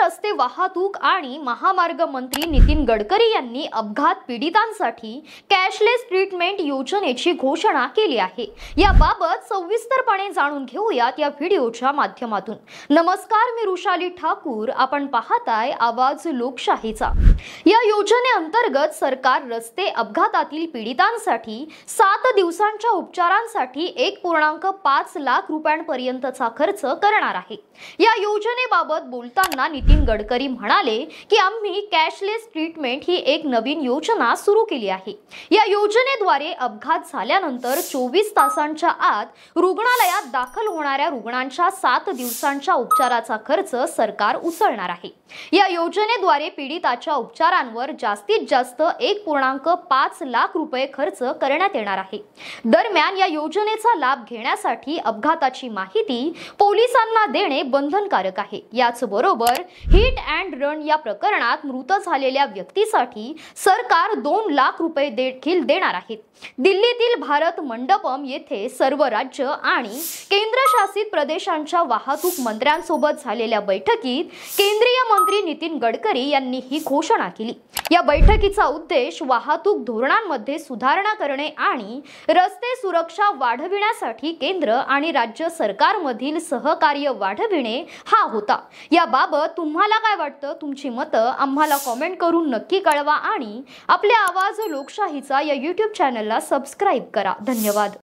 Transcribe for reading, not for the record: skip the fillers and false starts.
रस्ते वाहतूक आणि महामार्ग मंत्री नितीन गडकरी यांनी अपघात पीडितांसाठी कॅशलेस ट्रीटमेंट योजनेची घोषणा केली आहे। याबाबत सविस्तरपणे जाणून घेऊयात या व्हिडिओच्या माध्यमातून। नमस्कार, मी रुशाली ठाकूर, आपण पाहताय आवाज लोकशाहीचा। या योजनेअंतर्गत सरकार रस्ते अपघातातील पीडितांसाठी 7 दिवसांच्या उपचारांसाठी 1.5 लाख रुपयांपर्यंतचा खर्च करणार आहे। या योजनेबाबत बोलताना नितीन गडकरी म्हणाले की आम्ही कॅशलेस ट्रीटमेंट ही एक नवीन योजना सुरू केली आहे। या योजनेद्वारे अपघात झाल्यानंतर 24 तासांच्या आत रुग्णालयात दाखल होणाऱ्या रुग्णांच्या 7 दिवसांच्या उपचाराचा खर्च सरकार उचलणार आहे। या योजनेद्वारे पीडिताच्या उपचारांवर जास्तीत जास्त 1.5 लाख रुपये खर्च करण्यात येणार आहे। दरम्यान या योजनेचा लाभ घेण्यासाठी अपघाताची माहिती पोलिसांना देणे बंधनकारक आहे। याचबरोबर हिट अँड रन या प्रकरणात मृत झालेल्या व्यक्तीसाठी सरकार 2 लाख रुपये देखील देणार आहे। दिल्लीतील भारत मंडपम येथे सर्व राज्य आणि केंद्रशासित प्रदेशांच्या वाहतूक मंत्र्यांसोबत झालेल्या बैठकीत केंद्रीय मंत्री नितीन गडकरी यांनी ही घोषणा केली। या बैठकीचा उद्देश वाहतूक धोरणांमध्ये सुधारणा करणे आणि रस्ते सुरक्षा वाढविण्यासाठी केंद्र आणि राज्य सरकारमधील सहकार्य वाढविणे हा होता। याबाबत तुम्हाला काय वाटतं? तुमची मतं आम्हाला कमेंट करून नक्की कळवा आणि आपल्या आवाज लोकशाहीचा या YouTube चॅनलला सबस्क्राइब करा। धन्यवाद।